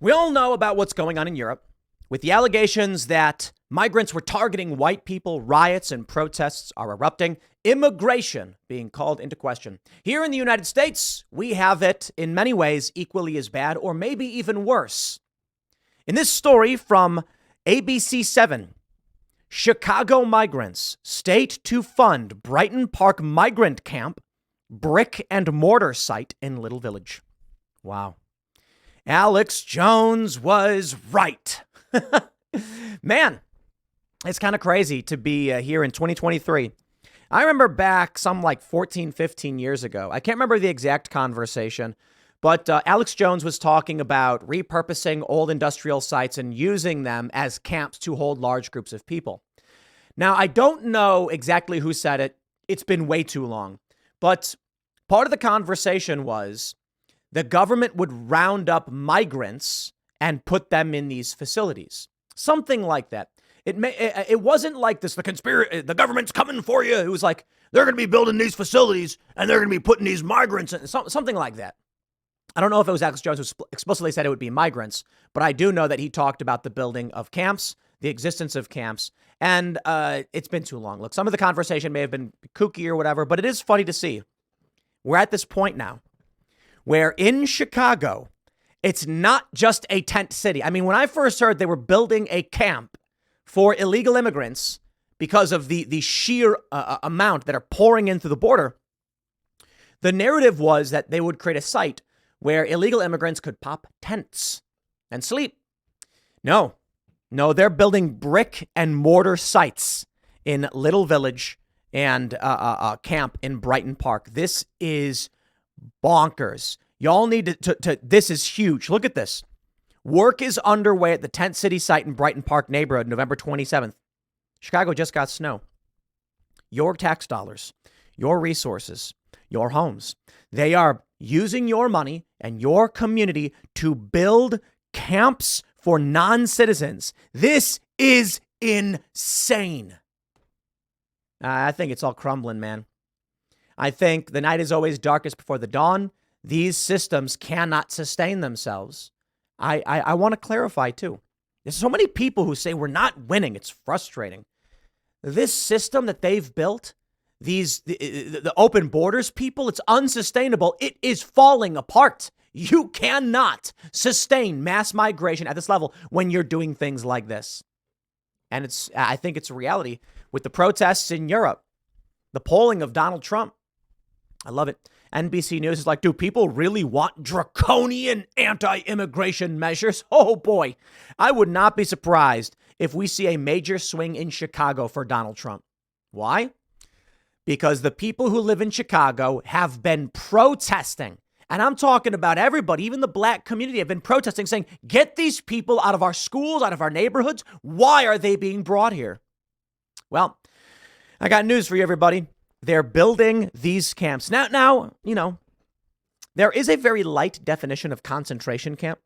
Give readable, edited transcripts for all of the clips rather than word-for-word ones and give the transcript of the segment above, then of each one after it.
We all know about what's going on in Europe with the allegations that migrants were targeting white people, riots and protests are erupting, immigration being called into question. Here in the United States, we have it in many ways equally as bad or maybe even worse. In this story from ABC7, Chicago migrants state to fund Brighton Park migrant camp, brick and mortar site in Little Village. Wow. Alex Jones was right. Man, it's kind of crazy to be here in 2023. I remember back some like 14, 15 years ago. I can't remember the exact conversation, but Alex Jones was talking about repurposing old industrial sites and using them as camps to hold large groups of people. Now, I don't know exactly who said it. It's been way too long. But part of the conversation was the government would round up migrants and put them in these facilities. Something like that. It wasn't like this, the government's coming for you. It was like, they're going to be building these facilities and they're going to be putting these migrants in, something like that. I don't know if it was Alex Jones who explicitly said it would be migrants, but I do know that he talked about the building of camps, the existence of camps, and it's been too long. Look, some of the conversation may have been kooky or whatever, but it is funny to see. We're at this point now where in Chicago, it's not just a tent city. I mean, when I first heard they were building a camp for illegal immigrants because of the sheer amount that are pouring in through the border, the narrative was that they would create a site where illegal immigrants could pop tents and sleep. No, they're building brick and mortar sites in Little Village and a camp in Brighton Park. This is bonkers. Y'all need to this is huge. Look at this. Work is underway at the Tent City site in Brighton Park neighborhood, November 27th. Chicago just got snow. Your tax dollars, your resources, your homes. They are using your money and your community to build camps for non-citizens. This is insane. I think it's all crumbling, man. I think the night is always darkest before the dawn. These systems cannot sustain themselves. I want to clarify, too. There's so many people who say we're not winning. It's frustrating. This system that they've built, the open borders people, it's unsustainable. It is falling apart. You cannot sustain mass migration at this level when you're doing things like this. And I think it's a reality with the protests in Europe, the polling of Donald Trump. I love it. NBC News is like, do people really want draconian anti-immigration measures? Oh, boy. I would not be surprised if we see a major swing in Chicago for Donald Trump. Why? Because the people who live in Chicago have been protesting. And I'm talking about everybody, even the black community have been protesting, saying, get these people out of our schools, out of our neighborhoods. Why are they being brought here? Well, I got news for you, everybody. They're building these camps. Now, you know, there is a very light definition of concentration camp,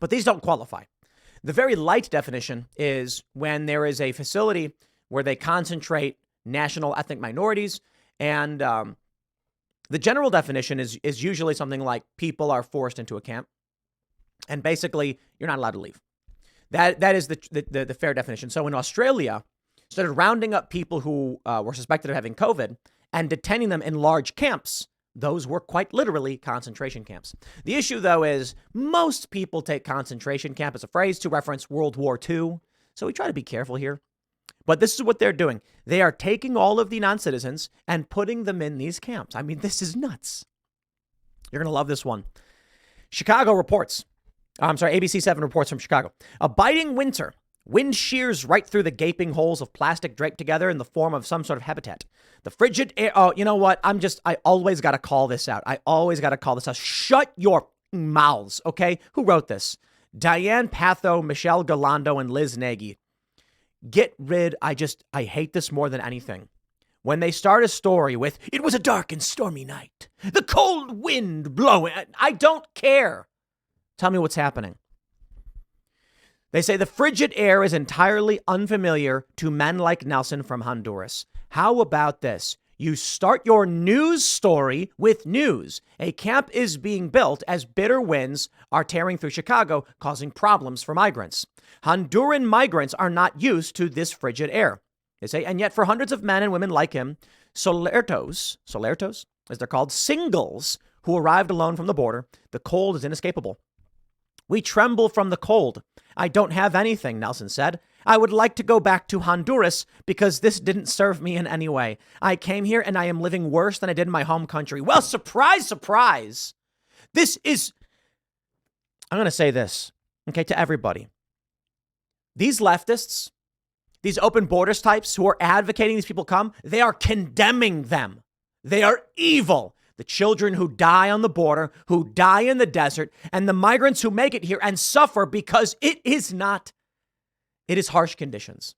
but these don't qualify. The very light definition is when there is a facility where they concentrate national ethnic minorities. And the general definition is usually something like people are forced into a camp and basically you're not allowed to leave. That is the fair definition. So in Australia, started rounding up people who were suspected of having COVID and detaining them in large camps. Those were quite literally concentration camps. The issue, though, is most people take concentration camp as a phrase to reference World War II. So we try to be careful here. But this is what they're doing. They are taking all of the non-citizens and putting them in these camps. I mean, this is nuts. You're going to love this one. Chicago reports. ABC7 reports from Chicago. A biting winter. Wind shears right through the gaping holes of plastic draped together in the form of some sort of habitat. The frigid air. Oh, you know what? I always got to call this out. Shut your mouths, okay? Who wrote this? Diane Patho, Michelle Galando, and Liz Nagy. I hate this more than anything. When they start a story with, it was a dark and stormy night, the cold wind blowing. I don't care. Tell me what's happening. They say the frigid air is entirely unfamiliar to men like Nelson from Honduras. How about this? You start your news story with news. A camp is being built as bitter winds are tearing through Chicago, causing problems for migrants. Honduran migrants are not used to this frigid air, they say, and yet for hundreds of men and women like him, solertos, as they're called, singles who arrived alone from the border, the cold is inescapable. We tremble from the cold. I don't have anything, Nelson said. I would like to go back to Honduras because this didn't serve me in any way. I came here and I am living worse than I did in my home country. Well, surprise, surprise. I'm going to say this, okay, to everybody. These leftists, these open borders types who are advocating these people come, they are condemning them. They are evil. The children who die on the border, who die in the desert, and the migrants who make it here and suffer because it is harsh conditions.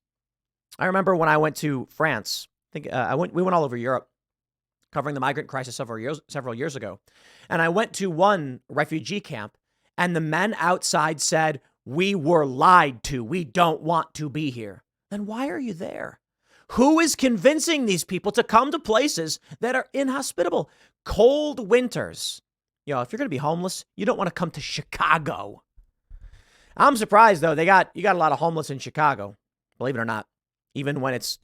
I remember when I went to France, we went all over Europe covering the migrant crisis several years ago. And I went to one refugee camp and the men outside said, "We were lied to. We don't want to be here." Then why are you there? Who is convincing these people to come to places that are inhospitable? Cold winters. If you're going to be homeless, you don't want to come to Chicago. I'm surprised, though. You got a lot of homeless in Chicago, believe it or not, even when it's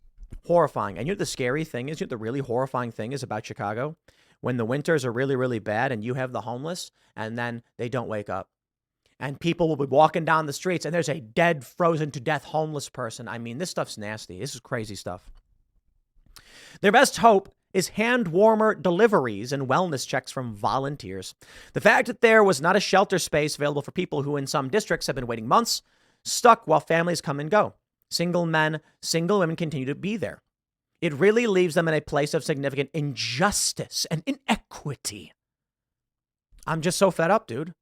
horrifying. And the scary thing is, the really horrifying thing is about Chicago, when the winters are really, really bad and you have the homeless and then they don't wake up. And people will be walking down the streets and there's a dead, frozen to death homeless person. I mean, this stuff's nasty. This is crazy stuff. Their best hope is hand warmer deliveries and wellness checks from volunteers. The fact that there was not a shelter space available for people who in some districts have been waiting months, stuck while families come and go. Single men, single women continue to be there. It really leaves them in a place of significant injustice and inequity. I'm just so fed up, dude.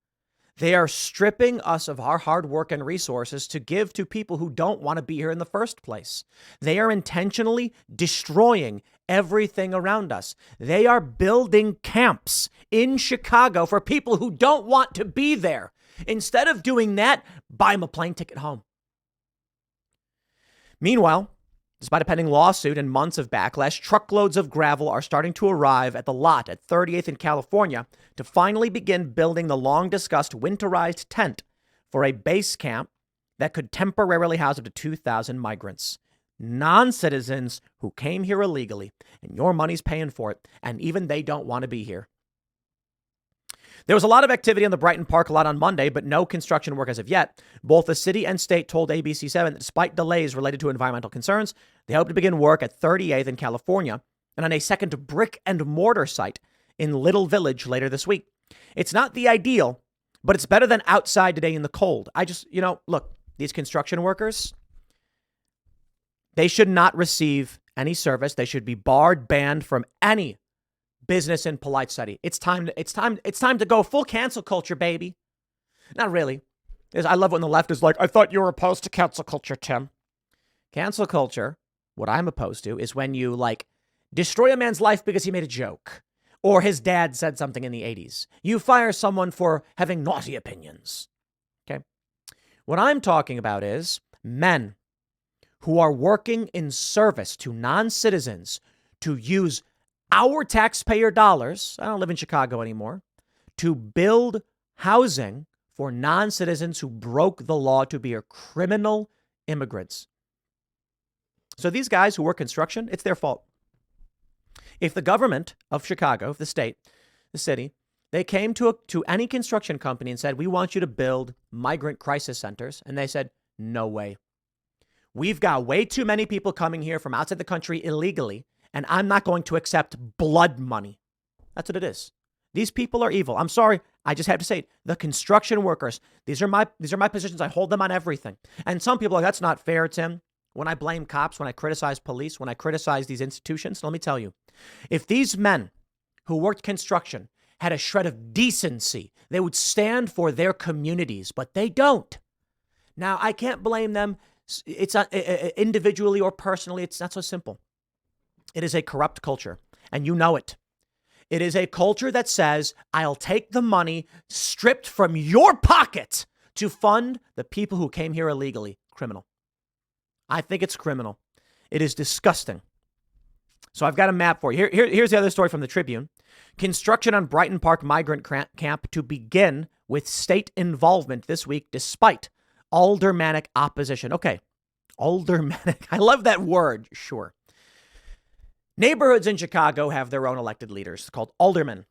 They are stripping us of our hard work and resources to give to people who don't want to be here in the first place. They are intentionally destroying everything around us. They are building camps in Chicago for people who don't want to be there. Instead of doing that, buy them a plane ticket home. Meanwhile, despite a pending lawsuit and months of backlash, truckloads of gravel are starting to arrive at the lot at 38th in California to finally begin building the long-discussed winterized tent for a base camp that could temporarily house up to 2,000 migrants, non-citizens who came here illegally, and your money's paying for it, and even they don't want to be here. There was a lot of activity on the Brighton Park lot on Monday, but no construction work as of yet. Both the city and state told ABC7 that despite delays related to environmental concerns, they hope to begin work at 38th in California and on a second brick and mortar site in Little Village later this week. It's not the ideal, but it's better than outside today in the cold. Look, these construction workers, they should not receive any service. They should be banned from any business in polite study. It's time to go full cancel culture, baby. Not really. I love when the left is like, I thought you were opposed to cancel culture, Tim. Cancel culture, what I'm opposed to, is when you destroy a man's life because he made a joke or his dad said something in the 80s. You fire someone for having naughty opinions. Okay. What I'm talking about is men who are working in service to non-citizens to use our taxpayer dollars, I don't live in Chicago anymore, to build housing for non-citizens who broke the law to be criminal immigrants. So these guys who work construction, it's their fault. If the government of Chicago, the state, the city, they came to any construction company and said, we want you to build migrant crisis centers. And they said, no way. We've got way too many people coming here from outside the country illegally. And I'm not going to accept blood money. That's what it is. These people are evil. I'm sorry. I just have to say it. The construction workers, these are my positions. I hold them on everything. And some people are like, that's not fair, Tim. When I blame cops, when I criticize police, when I criticize these institutions, let me tell you, if these men who worked construction had a shred of decency, they would stand for their communities, but they don't. Now, I can't blame them. It's not individually or personally. It's not so simple. It is a corrupt culture, and you know it. It is a culture that says, I'll take the money stripped from your pocket to fund the people who came here illegally. Criminal. I think it's criminal. It is disgusting. So I've got a map for you. Here's the other story from the Tribune. Construction on Brighton Park migrant camp to begin with state involvement this week, despite aldermanic opposition. Okay, aldermanic. I love that word. Sure. Neighborhoods in Chicago have their own elected leaders called aldermen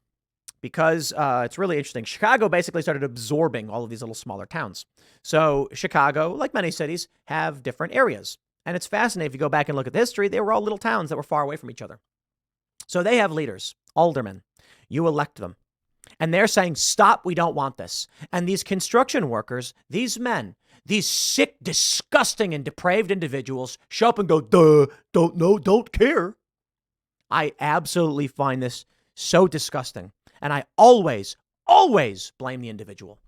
because it's really interesting. Chicago basically started absorbing all of these little smaller towns. So Chicago, like many cities, have different areas. And it's fascinating. If you go back and look at the history, they were all little towns that were far away from each other. So they have leaders, aldermen. You elect them. And they're saying, stop, we don't want this. And these construction workers, these men, these sick, disgusting, and depraved individuals show up and go, duh, don't know, don't care. I absolutely find this so disgusting. And I always blame the individual.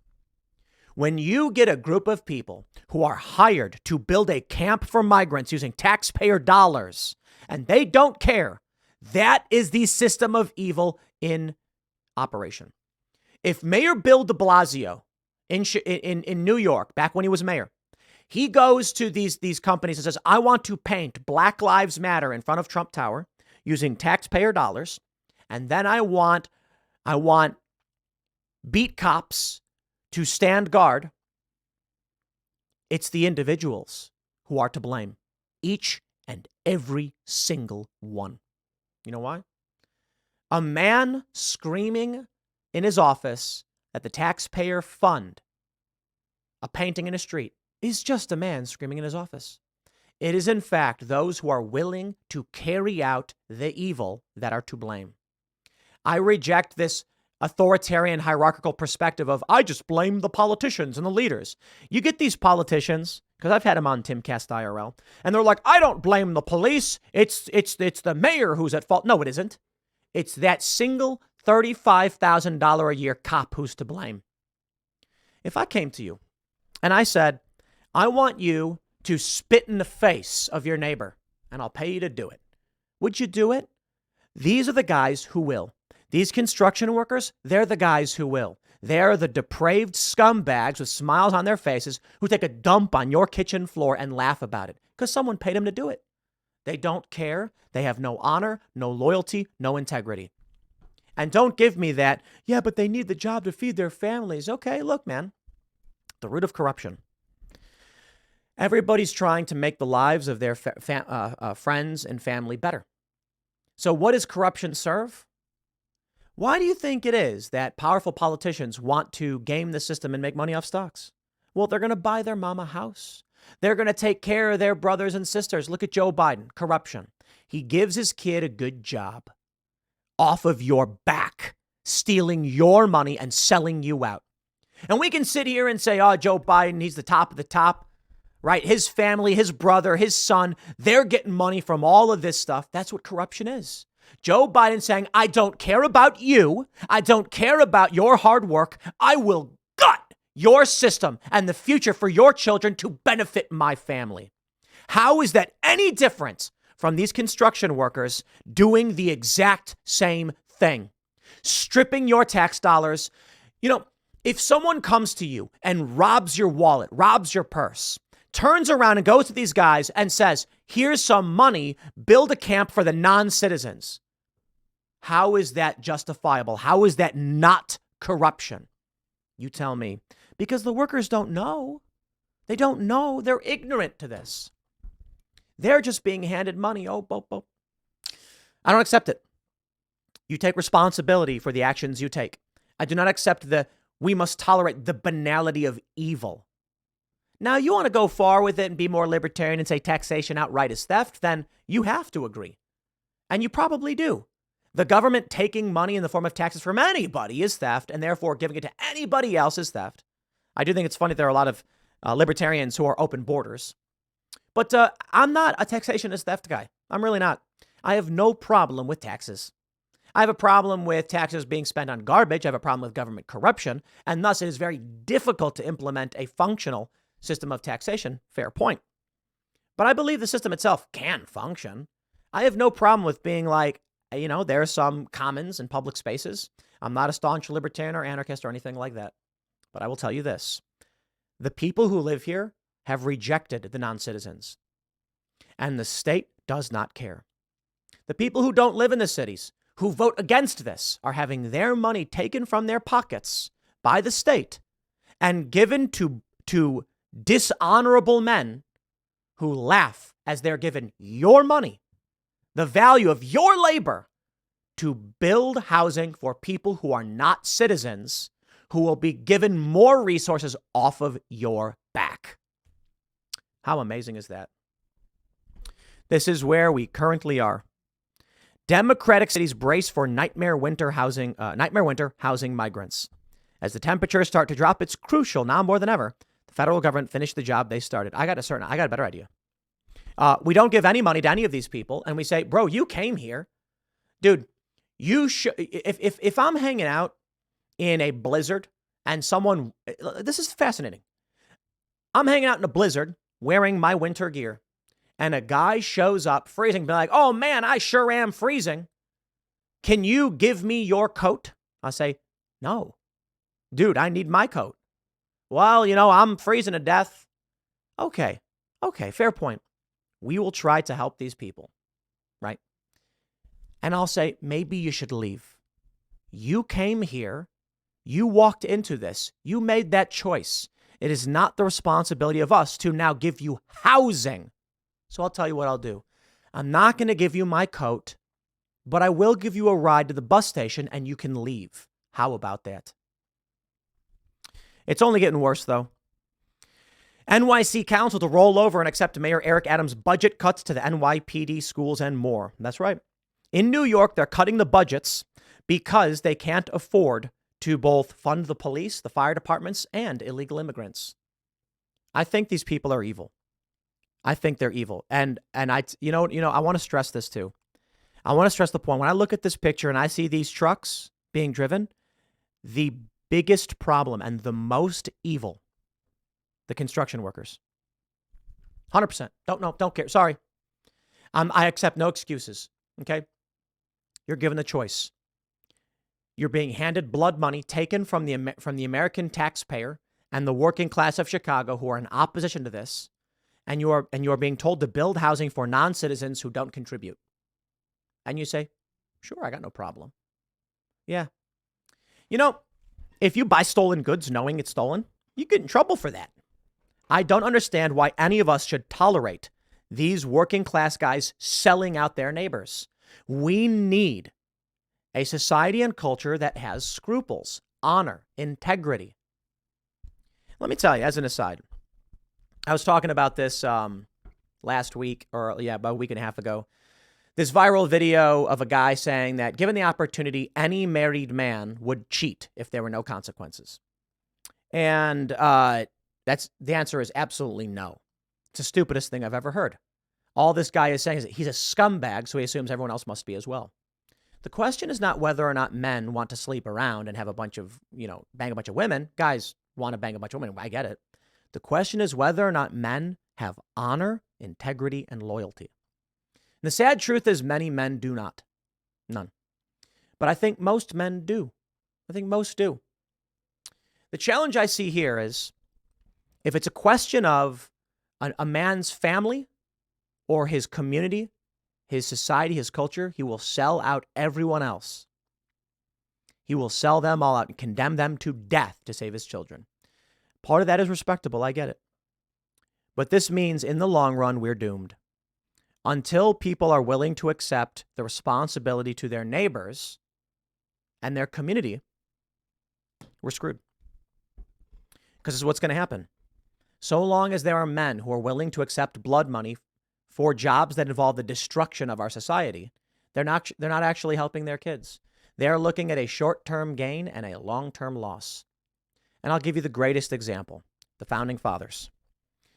When you get a group of people who are hired to build a camp for migrants using taxpayer dollars, and they don't care, that is the system of evil in operation. If Mayor Bill de Blasio in New York, back when he was mayor, he goes to these companies and says, I want to paint Black Lives Matter in front of Trump Tower using taxpayer dollars, and then I want beat cops to stand guard. It's the individuals who are to blame. Each and every single one. You know why? A man screaming in his office that the taxpayer fund a painting in a street is just a man screaming in his office. It is, in fact, those who are willing to carry out the evil that are to blame. I reject this authoritarian hierarchical perspective of, I just blame the politicians and the leaders. You get these politicians, because I've had them on Timcast IRL, and they're like, I don't blame the police. It's the mayor who's at fault. No, it isn't. It's that single $35,000 a year cop who's to blame. If I came to you and I said, I want you to spit in the face of your neighbor, and I'll pay you to do it, would you do it? These are the guys who will. These construction workers, they're the guys who will. They're the depraved scumbags with smiles on their faces who take a dump on your kitchen floor and laugh about it because someone paid them to do it. They don't care. They have no honor, no loyalty, no integrity. And don't give me that, yeah, but they need the job to feed their families. Okay, look, man, the root of corruption. Everybody's trying to make the lives of their friends and family better. So what does corruption serve? Why do you think it is that powerful politicians want to game the system and make money off stocks? Well, they're going to buy their mama a house. They're going to take care of their brothers and sisters. Look at Joe Biden, corruption. He gives his kid a good job off of your back, stealing your money and selling you out. And we can sit here and say, oh, Joe Biden, he's the top of the top, right? His family, his brother, his son, they're getting money from all of this stuff. That's what corruption is. Joe Biden saying, I don't care about you. I don't care about your hard work. I will gut your system and the future for your children to benefit my family. How is that any different from these construction workers doing the exact same thing? Stripping your tax dollars. You know, if someone comes to you and robs your wallet, robs your purse, turns around and goes to these guys and says, here's some money, build a camp for the non-citizens. How is that justifiable? How is that not corruption? You tell me. Because the workers don't know. They don't know. They're ignorant to this. They're just being handed money. Oh. I don't accept it. You take responsibility for the actions you take. I do not accept we must tolerate the banality of evil. Now, you want to go far with it and be more libertarian and say taxation outright is theft, then you have to agree. And you probably do. The government taking money in the form of taxes from anybody is theft, and therefore giving it to anybody else is theft. I do think it's funny there are a lot of libertarians who are open borders. But I'm not a taxationist theft guy. I'm really not. I have no problem with taxes. I have a problem with taxes being spent on garbage. I have a problem with government corruption, and thus it is very difficult to implement a functional system of taxation. Fair point. But I believe the system itself can function. I have no problem with being like, you know, there are some commons and public spaces. I'm not a staunch libertarian or anarchist or anything like that. But I will tell you this. The people who live here have rejected the non-citizens. And the state does not care. The people who don't live in the cities, who vote against this, are having their money taken from their pockets by the state and given to dishonorable men who laugh as they're given your money, the value of your labor, to build housing for people who are not citizens, who will be given more resources off of your back. How amazing is that? This is where we currently are. Democratic cities brace for nightmare winter housing migrants. As the temperatures start to drop, it's crucial now more than ever the federal government finish the job they started. I got a better idea. We don't give any money to any of these people, and we say, bro, you came here, dude. You should. If I'm hanging out in a blizzard and someone, this is fascinating. I'm hanging out in a blizzard wearing my winter gear, and a guy shows up freezing, be like, oh man, I sure am freezing. Can you give me your coat? I say, no, dude, I need my coat. Well, I'm freezing to death. Okay, fair point. We will try to help these people, right? And I'll say, maybe you should leave. You came here. You walked into this. You made that choice. It is not the responsibility of us to now give you housing. So I'll tell you what I'll do. I'm not going to give you my coat, but I will give you a ride to the bus station and you can leave. How about that? It's only getting worse, though. NYC Council to roll over and accept Mayor Eric Adams' budget cuts to the NYPD schools and more. That's right. In New York, they're cutting the budgets because they can't afford to both fund the police, the fire departments, and illegal immigrants. I think these people are evil. I think they're evil. And I want to stress this too. I want to stress the point. When I look at this picture and I see these trucks being driven, the biggest problem and the most evil, the construction workers. 100%. Don't care. Sorry. I accept no excuses. Okay. You're given the choice. You're being handed blood money taken from the American taxpayer and the working class of Chicago who are in opposition to this. And you are being told to build housing for non-citizens who don't contribute. And you say, sure, I got no problem. Yeah. If you buy stolen goods knowing it's stolen, you get in trouble for that. I don't understand why any of us should tolerate these working class guys selling out their neighbors. We need a society and culture that has scruples, honor, integrity. Let me tell you, as an aside, I was talking about this last week, about a week and a half ago. This viral video of a guy saying that given the opportunity, any married man would cheat if there were no consequences. And the answer is absolutely no. It's the stupidest thing I've ever heard. All this guy is saying is that he's a scumbag, so he assumes everyone else must be as well. The question is not whether or not men want to sleep around and have a bunch of, bang a bunch of women. Guys want to bang a bunch of women. I get it. The question is whether or not men have honor, integrity, and loyalty. And the sad truth is many men do not. None. But I think most men do. I think most do. The challenge I see here is if it's a question of a man's family or his community, his society, his culture, he will sell out everyone else. He will sell them all out and condemn them to death to save his children. Part of that is respectable. I get it. But this means in the long run, we're doomed. Until people are willing to accept the responsibility to their neighbors and their community, we're screwed. Because this is what's going to happen. So long as there are men who are willing to accept blood money for jobs that involve the destruction of our society, they're not actually helping their kids. They're looking at a short-term gain and a long-term loss. And I'll give you the greatest example, the Founding Fathers.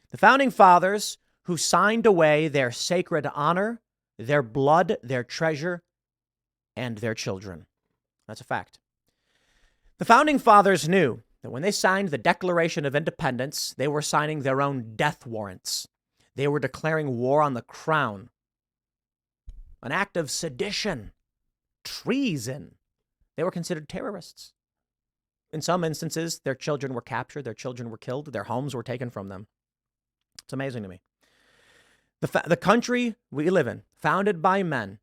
The Founding Fathers who signed away their sacred honor, their blood, their treasure, and their children. That's a fact. The Founding Fathers knew that when they signed the Declaration of Independence, they were signing their own death warrants. They were declaring war on the crown, an act of sedition, treason. They were considered terrorists. In some instances, their children were captured, their children were killed, their homes were taken from them. It's amazing to me. The country we live in, founded by men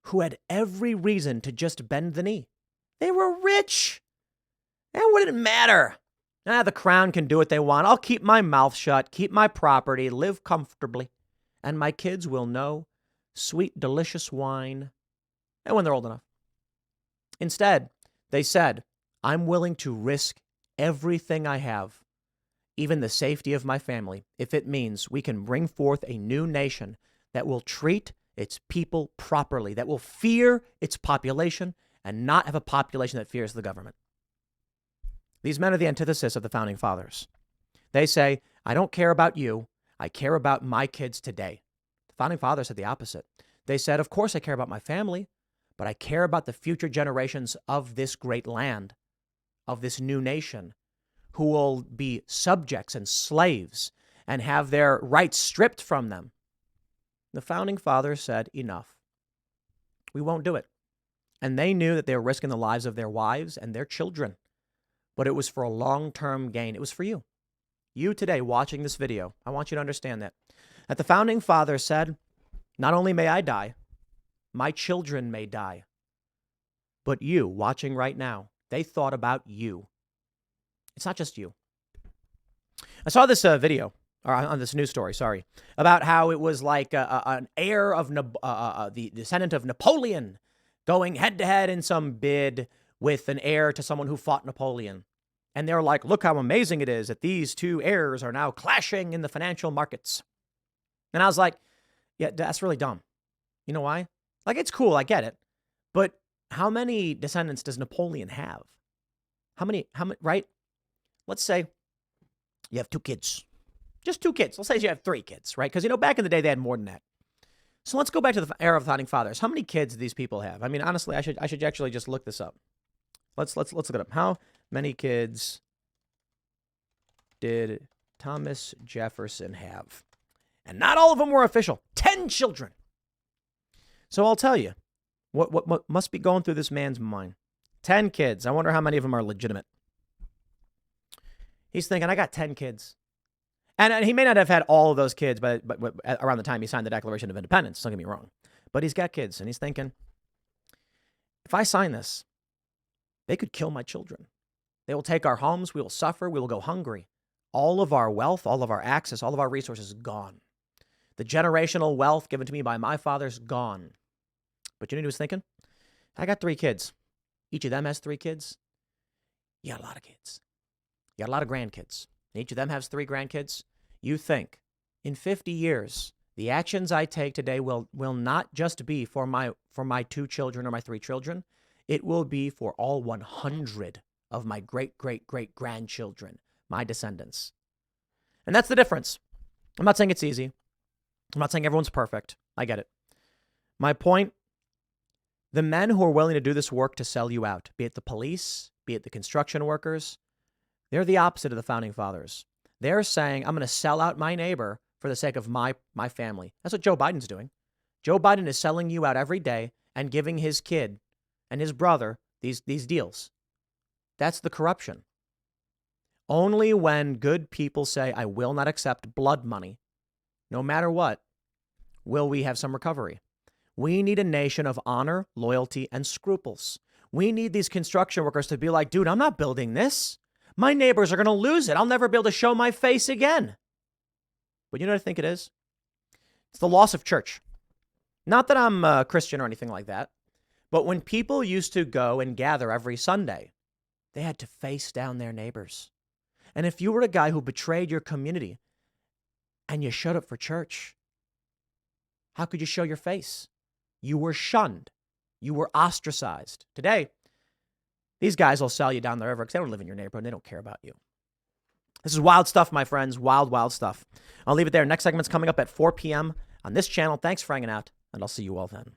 who had every reason to just bend the knee. They were rich. And what did it matter? The crown can do what they want. I'll keep my mouth shut, keep my property, live comfortably, and my kids will know sweet, delicious wine, and when they're old enough. Instead, they said, I'm willing to risk everything I have, even the safety of my family, if it means we can bring forth a new nation that will treat its people properly, that will fear its population and not have a population that fears the government. These men are the antithesis of the founding fathers. They say, I don't care about you. I care about my kids today. The founding fathers said the opposite. They said, of course I care about my family, but I care about the future generations of this great land, of this new nation, who will be subjects and slaves and have their rights stripped from them. The founding fathers said, enough. We won't do it. And they knew that they were risking the lives of their wives and their children. But it was for a long-term gain. It was for you. You today watching this video, I want you to understand that the founding fathers said, not only may I die, my children may die. But you watching right now, they thought about you. It's not just you. I saw this video, or on this news story, about how it was like an heir of the descendant of Napoleon going head-to-head in some bid with an heir to someone who fought Napoleon. And they're like, look how amazing it is that these two heirs are now clashing in the financial markets. And I was like, yeah, that's really dumb. You know why? Like, it's cool, I get it. But how many descendants does Napoleon have? How many, right? Let's say you have 2 kids. Just 2 kids. Let's say you have 3 kids, right? Because, back in the day, they had more than that. So let's go back to the era of the founding fathers. How many kids do these people have? I mean, honestly, I should actually just look this up. Let's look it up. How many kids did Thomas Jefferson have? And not all of them were official. 10 children. So I'll tell you what must be going through this man's mind. 10 kids. I wonder how many of them are legitimate. He's thinking, I got 10 kids. And he may not have had all of those kids, but around the time he signed the Declaration of Independence, don't get me wrong. But he's got kids, and he's thinking, if I sign this, they could kill my children. They will take our homes. We will suffer. We will go hungry. All of our wealth, all of our access, all of our resources gone. The generational wealth given to me by my fathers gone. But you know what he was thinking? I got 3 kids. Each of them has 3 kids. You got a lot of kids. You got a lot of grandkids. And each of them has 3 grandkids. You think, in 50 years, the actions I take today will not just be for my 2 children or my 3 children. It will be for all 100 of my great-great-great-grandchildren, my descendants. And that's the difference. I'm not saying it's easy. I'm not saying everyone's perfect. I get it. My point, the men who are willing to do this work to sell you out, be it the police, be it the construction workers, they're the opposite of the founding fathers. They're saying, I'm going to sell out my neighbor for the sake of my family. That's what Joe Biden's doing. Joe Biden is selling you out every day and giving his kid and his brother these deals. That's the corruption. Only when good people say, I will not accept blood money, no matter what, will we have some recovery. We need a nation of honor, loyalty, and scruples. We need these construction workers to be like, dude, I'm not building this. My neighbors are going to lose it. I'll never be able to show my face again. But you know what I think it is? It's the loss of church. Not that I'm a Christian or anything like that, but when people used to go and gather every Sunday, they had to face down their neighbors. And if you were a guy who betrayed your community and you showed up for church, how could you show your face? You were shunned. You were ostracized. Today, these guys will sell you down the river because they don't live in your neighborhood. They don't care about you. This is wild stuff, my friends. Wild, wild stuff. I'll leave it there. Next segment's coming up at 4 p.m. on this channel. Thanks for hanging out, and I'll see you all then.